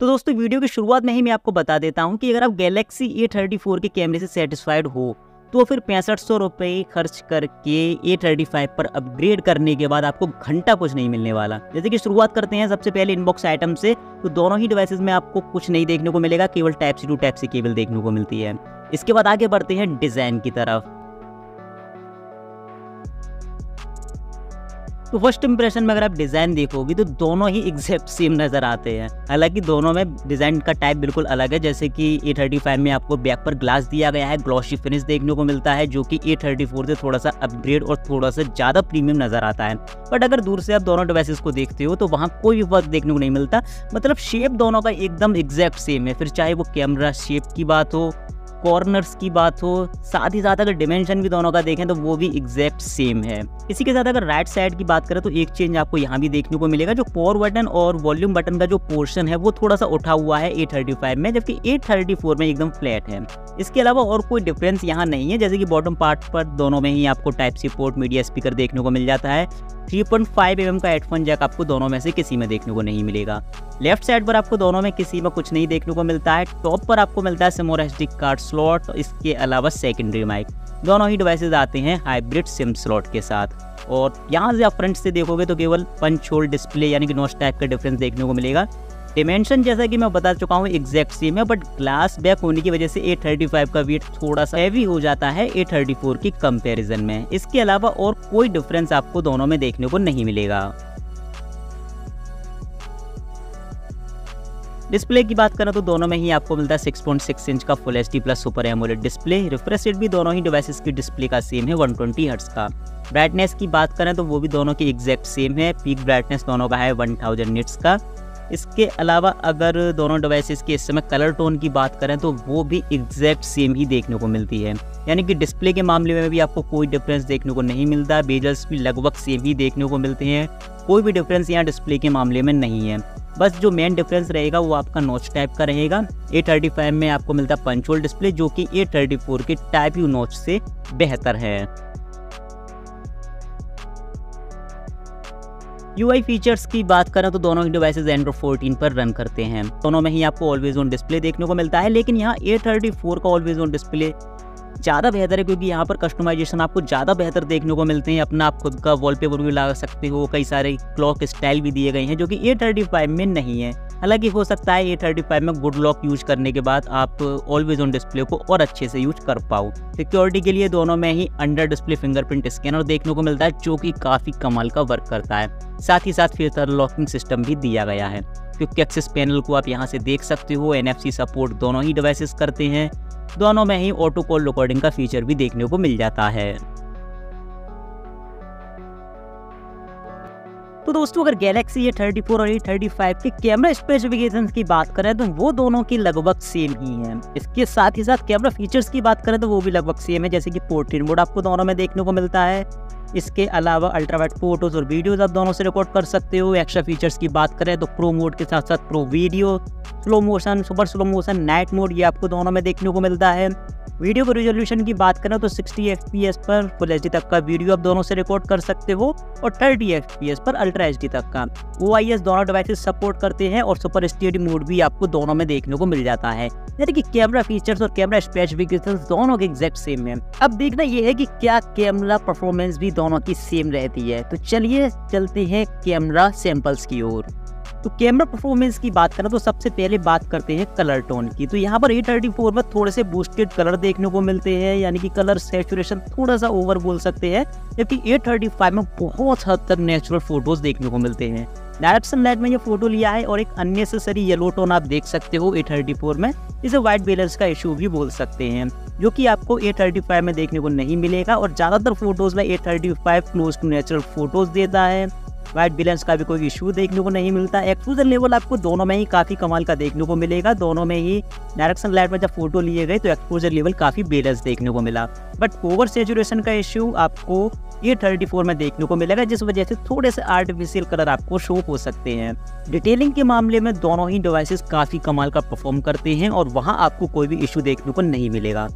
तो दोस्तों वीडियो की शुरुआत में ही मैं आपको बता देता हूं कि अगर आप गैलेक्सी A34 के कैमरे से सेटिस्फाइड हो तो फिर 6500 रुपये खर्च करके A35 पर अपग्रेड करने के बाद आपको घंटा कुछ नहीं मिलने वाला। जैसे कि शुरुआत करते हैं सबसे पहले इनबॉक्स आइटम से, तो दोनों ही डिवाइसेस में आपको कुछ नहीं देखने को मिलेगा, केवल type C to type C cable देखने को मिलती है। इसके बाद आगे बढ़ते हैं डिज़ाइन की तरफ। तो फर्स्ट इंप्रेशन में अगर आप डिज़ाइन देखोगे तो दोनों ही एग्जैक्ट सेम नज़र आते हैं। हालांकि दोनों में डिज़ाइन का टाइप बिल्कुल अलग है। जैसे कि A35 में आपको बैक पर ग्लास दिया गया है, ग्लॉसी फिनिश देखने को मिलता है, जो कि A34 से थोड़ा सा अपग्रेड और थोड़ा सा ज़्यादा प्रीमियम नज़र आता है। बट अगर दूर से आप दोनों डिवाइसेस को देखते हो तो वहाँ कोई भी फर्क देखने को नहीं मिलता। मतलब शेप दोनों का एकदम एग्जैक्ट सेम है। फिर चाहे वो कैमरा शेप की बात हो, कॉर्नर्स की बात हो, साथ ही साथ अगर डिमेंशन भी दोनों का देखें तो वो भी एग्जैक्ट सेम है। इसी के साथ अगर राइट साइड की बात करें तो एक चेंज आपको यहाँ भी देखने को मिलेगा। जो पावर बटन और वॉल्यूम बटन का जो पोर्शन है वो थोड़ा सा उठा हुआ है A35 में, जबकि A34 में एकदम फ्लैट है। इसके अलावा और कोई डिफरेंस यहाँ नहीं है। जैसे कि बॉटम पार्ट पर दोनों में ही आपको type C port, media speaker देखने को मिल जाता है। 3.5 mm का हेडफोन जैक आपको दोनों में से किसी में देखने को नहीं मिलेगा। लेफ्ट साइड पर आपको दोनों में किसी में कुछ नहीं देखने को मिलता है। टॉप पर आपको मिलता है सिम और SD कार्ड स्लॉट, इसके अलावा सेकेंडरी माइक। दोनों ही डिवाइसेस आते हैं हाइब्रिड सिम स्लॉट के साथ। और यहाँ से आप फ्रंट से देखोगे तो केवल पंच होल डिस्प्ले यानी कि नॉच टाइप का डिफरेंस देखने को मिलेगा। डिमेंशन जैसा कि मैं बता चुका हूँ एग्जैक्ट सेम है, बट ग्लास बैक होने की वजह से A35 का वेट थोड़ा सा हैवी हो जाता है A34 की कंपैरिजन में। इसके अलावा और कोई डिफरेंस आपको दोनों में देखने को नहीं मिलेगा। डिस्प्ले की बात करें तो दोनों में ही आपको मिलता है 6.6 इंच का full HD plus super AMOLED display. Refresh rate भी दोनों ही डिवाइसेस की डिस्प्ले का सेम है 120 हर्ट्ज का। ब्राइटनेस की बात करें तो वो भी दोनों की एग्जैक्ट सेम है। पीक ब्राइटनेस दोनों का है 1000 निट्स का। इसके अलावा अगर दोनों डिवाइसेस के इस समय कलर टोन की बात करें तो वो भी एग्जैक्ट सेम ही देखने को मिलती है। यानी कि डिस्प्ले के मामले में भी आपको कोई डिफरेंस देखने को नहीं मिलता। बेजल्स भी लगभग सेम ही देखने को मिलते हैं। कोई भी डिफरेंस यहाँ डिस्प्ले के मामले में नहीं है। बस जो मेन डिफरेंस रहेगा वो आपका नॉच टाइप का रहेगा। A35 में आपको मिलता है पंच होल डिस्प्ले, जो कि A34 के टाइप यू नॉच से बेहतर है। UI फीचर्स की बात करें तो दोनों ही डिवाइसेस Android 14 पर रन करते हैं। दोनों में ही आपको ऑलवेज ऑन डिस्प्ले देखने को मिलता है, लेकिन यहाँ A34 का ऑलवेज ऑन डिस्प्ले ज़्यादा बेहतर है, क्योंकि यहाँ पर कस्टमाइजेशन आपको ज़्यादा बेहतर देखने को मिलते हैं। अपना आप खुद का वॉलपेपर भी लगा सकते हो, कई सारे क्लॉक स्टाइल भी दिए गए हैं जो कि A35 में नहीं है। हालांकि हो सकता है A35 में गुड लॉक यूज करने के बाद आप ऑलवेज ऑन डिस्प्ले को और अच्छे से यूज कर पाओ। सिक्योरिटी के लिए दोनों में ही अंडर डिस्प्ले फिंगरप्रिंट स्कैनर देखने को मिलता है, जो कि काफ़ी कमाल का वर्क करता है। साथ ही साथ फिल्टर लॉकिंग सिस्टम भी दिया गया है। क्विक एक्सेस पैनल को आप यहाँ से देख सकते हो। NFC सपोर्ट दोनों ही डिवाइसेस करते हैं। दोनों में ही ऑटो कॉल रिकॉर्डिंग का फीचर भी देखने को मिल जाता है। तो दोस्तों अगर गैलेक्सी A34 और A35 के कैमरा स्पेसिफिकेशंस की बात करें तो वो दोनों की लगभग सेम ही हैं। इसके साथ ही साथ कैमरा फीचर्स की बात करें तो वो भी लगभग सेम है। जैसे कि पोर्ट्रेट मोड आपको दोनों में देखने को मिलता है। इसके अलावा अल्ट्रावाइड फोटोज और वीडियोज आप दोनों से रिकॉर्ड कर सकते हो। एक्स्ट्रा फीचर्स की बात करें तो प्रो मोड के साथ साथ pro video, slow motion, super slow motion, night mode, ये आपको दोनों में देखने को मिलता है। वीडियो की रिजोल्यूशन की बात करें तो 60 FPS पर फुल HD तक का वीडियो आप दोनों से रिकॉर्ड कर सकते हो और 30 FPS पर अल्ट्रा HD तक का। OIS दोनों डिवाइसेस सपोर्ट करते हैं और सुपर स्टेडी मोड भी आपको दोनों में देखने को मिल जाता है। यानी कि कैमरा फीचर्स और कैमरा स्पेसिफिकेशंस दोनों के एग्जैक्ट सेम है। अब देखना यह है कि क्या कैमरा परफॉर्मेंस भी दोनों की सेम रहती है। तो चलिए चलते हैं कैमरा सैंपल्स की ओर। तो कैमरा परफॉर्मेंस की बात करें तो सबसे पहले बात करते हैं कलर टोन की। तो यहाँ पर A34 में थोड़े से बूस्टेड कलर देखने को मिलते हैं, यानी कि कलर सैचुरेशन थोड़ा सा ओवर बोल सकते हैं, जबकि A35 में बहुत हद तक नेचुरल फोटोज देखने को मिलते हैं। डायरेक्शन लाइट में ये फोटो लिया है और एक अननेसेसरी येलो टोन आप देख सकते हो A34 में। इसे व्हाइट बैलेंस का इशू भी बोल सकते हैं, जो कि आपको A35 में देखने को नहीं मिलेगा। और ज़्यादातर फोटोज में A35 close to natural photos देता है। वाइट बैलेंस का भी कोई इशू देखने को नहीं मिलता। एक्सपोजर लेवल आपको दोनों में ही काफ़ी कमाल का देखने को मिलेगा। दोनों में ही डायरेक्शन लाइट में जब फोटो लिए गए तो एक्सपोजर लेवल काफ़ी बैलेंस देखने को मिला। बट ओवर सैचुरेशन का इशू आपको A34 में देखने को मिलेगा, जिस वजह से थोड़े से आर्टिफिशियल कलर आपको शो हो सकते हैं। डिटेलिंग के मामले में दोनों ही डिवाइसेस काफ़ी कमाल का परफॉर्म करते हैं और वहाँ आपको कोई भी इशू देखने को नहीं मिलेगा।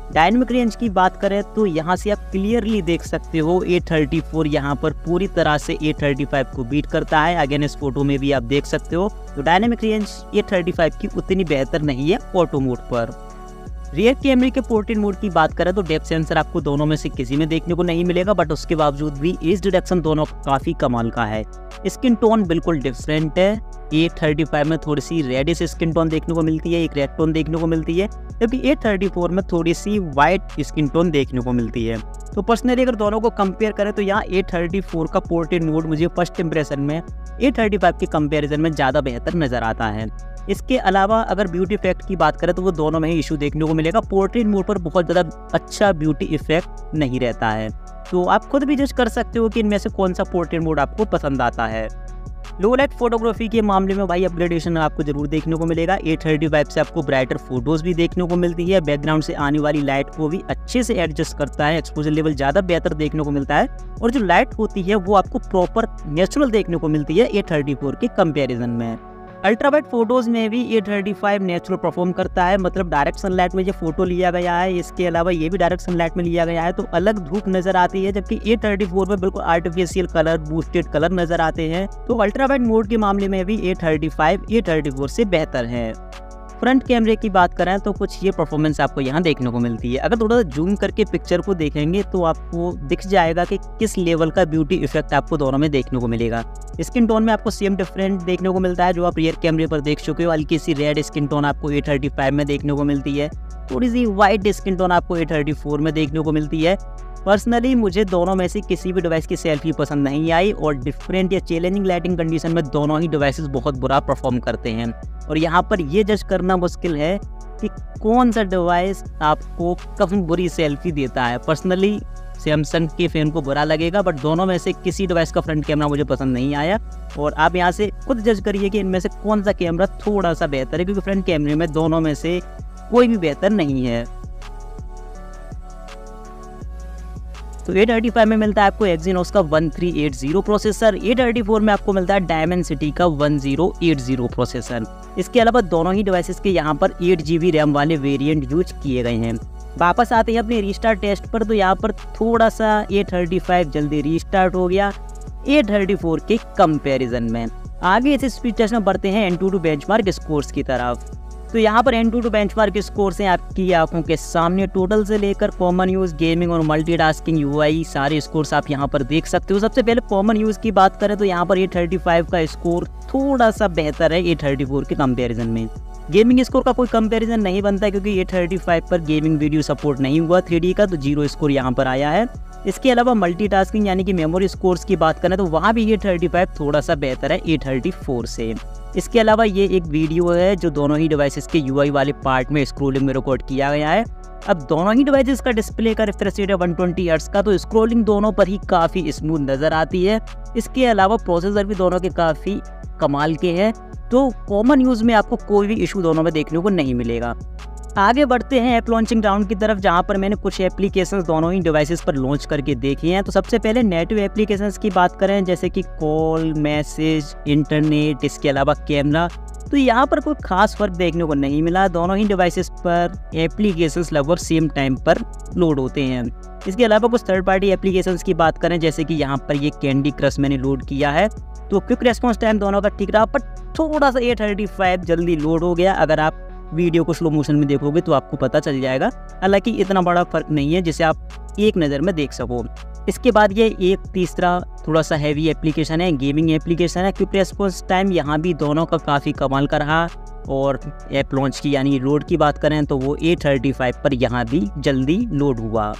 डायनेमिक रेंज की बात करें तो यहाँ से आप क्लियरली देख सकते हो A34 यहाँ पर पूरी तरह से A35 को बीट करता है। अगेन इस फोटो में भी आप देख सकते हो। तो डायनेमिक रेंज A35 की उतनी बेहतर नहीं है ऑटो मोड पर। रियर कैमरे के पोर्ट्रेट मोड की बात करें तो डेप्थ सेंसर आपको दोनों में से किसी में देखने को नहीं मिलेगा, बट उसके बावजूद भी एज डिटेक्शन दोनों काफ़ी कमाल का है। स्किन टोन बिल्कुल डिफरेंट है। A35 में थोड़ी सी रेडिश स्किन टोन देखने को मिलती है, एक रेड टोन देखने को मिलती है, जबकि A34 में थोड़ी सी वाइट स्किन टोन देखने को मिलती है। तो पर्सनली अगर दोनों को कंपेयर करें तो यहाँ A34 का पोर्ट्रेट मोड मुझे फर्स्ट इंप्रेशन में A35 के कंपैरिजन में ज़्यादा बेहतर नज़र आता है। इसके अलावा अगर ब्यूटी इफेक्ट की बात करें तो वो दोनों में ही इशू देखने को मिलेगा। पोर्ट्रेट मोड पर बहुत ज़्यादा अच्छा ब्यूटी इफेक्ट नहीं रहता है, तो आप खुद भी जज कर सकते हो कि इनमें से कौन सा पोर्ट्रेट मोड आपको पसंद आता है। लो लाइट फोटोग्राफी के मामले में भाई अपग्रेडेशन आपको जरूर देखने को मिलेगा। A35 से आपको ब्राइटर फोटोज भी देखने को मिलती है, बैकग्राउंड से आने वाली लाइट को भी अच्छे से एडजस्ट करता है, एक्सपोजर लेवल ज़्यादा बेहतर देखने को मिलता है, और जो लाइट होती है वो आपको प्रॉपर नेचुरल देखने को मिलती है A34 के कंपेरिजन में। अल्ट्रा वाइड फोटोज में भी A35 नेचुरल परफॉर्म करता है, मतलब डायरेक्ट सनलाइट में जो फोटो लिया गया है, इसके अलावा ये भी डायरेक्ट सनलाइट में लिया गया है तो अलग धूप नजर आती है, जबकि A34 में बिल्कुल आर्टिफिशियल कलर, बूस्टेड कलर नजर आते हैं। तो अल्ट्रा वाइड मोड के मामले में भी A35 A34 से बेहतर है। फ्रंट कैमरे की बात करें तो कुछ ये परफॉर्मेंस आपको यहाँ देखने को मिलती है। अगर थोड़ा सा जूम करके पिक्चर को देखेंगे तो आपको दिख जाएगा कि किस लेवल का ब्यूटी इफेक्ट आपको दोनों में देखने को मिलेगा। स्किन टोन में आपको सेम डिफरेंट देखने को मिलता है जो आप रियर कैमरे पर देख चुके हो। हल्की सी रेड स्किन टोन आपको A35 में देखने को मिलती है, थोड़ी सी वाइट स्किन टोन आपको A34 में देखने को मिलती है। पर्सनली मुझे दोनों में से किसी भी डिवाइस की सेल्फी पसंद नहीं आई, और डिफरेंट या चैलेंजिंग लाइटिंग कंडीशन में दोनों ही डिवाइसेस बहुत बुरा परफॉर्म करते हैं। और यहाँ पर ये जज करना मुश्किल है कि कौन सा डिवाइस आपको कब बुरी सेल्फी देता है। पर्सनली सैमसंग के फैन को बुरा लगेगा, बट दोनों में से किसी डिवाइस का फ्रंट कैमरा मुझे पसंद नहीं आया। और आप यहाँ से खुद जज करिए कि इनमें से कौन सा कैमरा थोड़ा सा बेहतर है, क्योंकि फ्रंट कैमरे में दोनों में से कोई भी बेहतर नहीं है। तो A35 में मिलता है आपको Exynos का 1380 प्रोसेसर, A34 में आपको मिलता है Dimensity का 1080 प्रोसेसर। इसके अलावा दोनों ही डिवाइसेस के यहाँ पर 8GB रैम वाले वेरिएंट यूज किए गए हैं। वापस आते हैं अपने रीस्टार्ट टेस्ट पर, तो यहाँ पर थोड़ा सा A35 जल्दी रीस्टार्ट हो गया A34 के कंपैरिजन में। आगे इस स्पीड टेस्ट में बढ़ते हैं AnTuTu बेंचमार्क स्कोर्स की तरफ। तो यहाँ पर AnTuTu बेंचमार्क स्कोर्स हैं आपकी आंखों के सामने। टोटल से लेकर कॉमन यूज, गेमिंग और मल्टीटास्किंग, UI सारे स्कोर्स आप यहाँ पर देख सकते हो। सबसे पहले कॉमन यूज की बात करें तो यहाँ पर A35 का स्कोर थोड़ा सा बेहतर है A34 के कंपैरिजन में। गेमिंग स्कोर का कोई कंपैरिजन नहीं बनता है, क्योंकि A35 पर गेमिंग वीडियो सपोर्ट नहीं हुआ 3D का, तो 0 स्कोर यहाँ पर आया है। इसके अलावा मल्टीटास्किंग यानी कि मेमोरी स्कोर्स की बात करें तो वहाँ भी A35 थोड़ा सा बेहतर है A34 से। इसके अलावा ये एक वीडियो है जो दोनों ही डिवाइसेस के UI वाले पार्ट में स्क्रोलिंग में रिकॉर्ड किया गया है। अब दोनों ही डिवाइसेस का डिस्प्ले का रिफ्रेश रेट है 120 हर्ट्ज का, तो स्क्रोलिंग दोनों पर ही काफ़ी स्मूथ नज़र आती है। इसके अलावा प्रोसेसर भी दोनों के काफ़ी कमाल के हैं, तो कॉमन यूज़ में आपको कोई भी इशू दोनों में देखने को नहीं मिलेगा। आगे बढ़ते हैं ऐप लॉन्चिंग राउंड की तरफ, जहां पर मैंने कुछ एप्लीकेशंस दोनों ही डिवाइसेस पर लॉन्च करके देखी हैं। तो सबसे पहले नेटिव एप्लीकेशंस की बात करें, जैसे कि कॉल, मैसेज, इंटरनेट, इसके अलावा कैमरा, तो यहाँ पर कोई खास फर्क देखने को नहीं मिला। दोनों ही डिवाइसेस पर एप्लीकेशंस लगभग सेम टाइम पर लोड होते हैं। इसके अलावा कुछ थर्ड पार्टी एप्लीकेशंस की बात करें, जैसे कि यहाँ पर ये कैंडी क्रश मैंने लोड किया है, तो क्विक रेस्पॉन्स टाइम दोनों का ठीक रहा, पर थोड़ा सा A35 जल्दी लोड हो गया। अगर आप वीडियो को स्लो मोशन में देखोगे तो आपको पता चल जाएगा, हालांकि इतना बड़ा फर्क नहीं है जिसे आप एक नज़र में देख सको। इसके बाद ये एक तीसरा थोड़ा सा हैवी एप्लीकेशन है, गेमिंग एप्लीकेशन है। क्विक रेस्पॉन्स टाइम यहाँ भी दोनों का काफ़ी कमाल का रहा, और ऐप लॉन्च की यानी लोड की बात करें तो वो A35 पर यहाँ भी जल्दी लोड हुआ।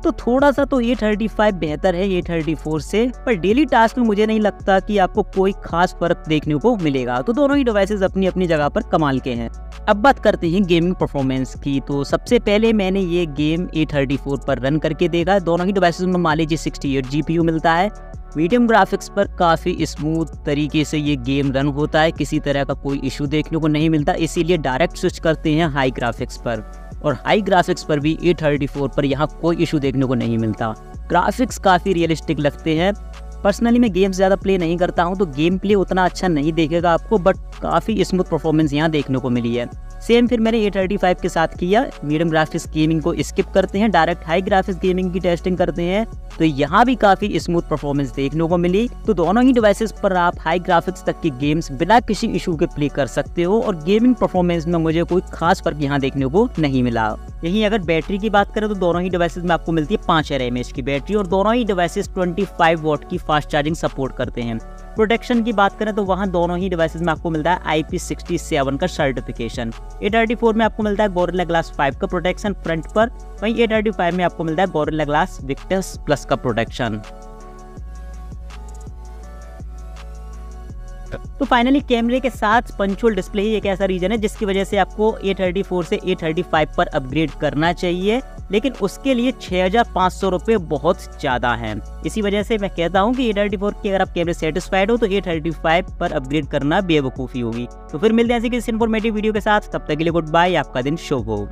तो थोड़ा सा तो A35 बेहतर है A34 से, पर डेली टास्क में मुझे नहीं लगता कि आपको कोई खास फर्क देखने को मिलेगा। तो दोनों ही डिवाइसेस अपनी अपनी जगह पर कमाल के हैं। अब बात करते हैं गेमिंग परफॉर्मेंस की। तो सबसे पहले मैंने ये गेम A34 पर रन करके देखा। दोनों ही डिवाइसेस में मान लीजिए 68 GPU मिलता है। मीडियम ग्राफिक्स पर काफ़ी स्मूथ तरीके से ये गेम रन होता है, किसी तरह का कोई इशू देखने को नहीं मिलता, इसीलिए डायरेक्ट स्विच करते हैं हाई ग्राफिक्स पर। और हाई ग्राफिक्स पर भी A34 पर यहाँ कोई इशू देखने को नहीं मिलता। ग्राफिक्स काफ़ी रियलिस्टिक लगते हैं। पर्सनली मैं गेम्स ज़्यादा प्ले नहीं करता हूँ, तो गेम प्ले उतना अच्छा नहीं देखेगा आपको, बट काफ़ी स्मूथ परफॉर्मेंस यहाँ देखने को मिली है। सेम फिर मैंने A35 के साथ किया। मीडियम ग्राफिक्स गेमिंग को स्किप करते हैं, डायरेक्ट हाई ग्राफिक्स गेमिंग की टेस्टिंग करते हैं, तो यहाँ भी काफ़ी स्मूथ परफॉर्मेंस देखने को मिली। तो दोनों ही डिवाइसेस पर आप हाई ग्राफिक्स तक की गेम्स बिना किसी इशू के प्ले कर सकते हो, और गेमिंग परफॉर्मेंस में मुझे कोई खास फर्क यहाँ देखने को नहीं मिला। यहीं अगर बैटरी की बात करें तो दोनों ही डिवाइसेस में आपको मिलती है 5000 mAh की बैटरी, और दोनों ही डिवाइसेस 25 वॉट की फास्ट चार्जिंग सपोर्ट करते हैं। प्रोटेक्शन की बात करें तो वहाँ दोनों ही डिवाइसेस में आपको मिलता है IP67 का सर्टिफिकेशन। A34 में आपको मिलता है गोरिल्ला ग्लास 5 का प्रोटेक्शन फ्रंट पर, वहीं A35 में आपको मिलता है गोरिल्ला ग्लास विक्टस प्लस का प्रोटेक्शन। तो फाइनली कैमरे के साथ पंचुअल डिस्प्ले ही एक ऐसा रीजन है जिसकी वजह से आपको A34 से A35 पर अपग्रेड करना चाहिए, लेकिन उसके लिए 6500 रुपये बहुत ज़्यादा हैं। इसी वजह से मैं कहता हूँ कि A34 की अगर आप कैमरे सेटिस्फाइड हो तो A35 पर अपग्रेड करना बेवकूफ़ी होगी। तो फिर मिलते हैं ऐसी किसी इन्फॉर्मेटिव वीडियो के साथ, तब तक के लिए गुड बाय, आपका दिन शुभ हो।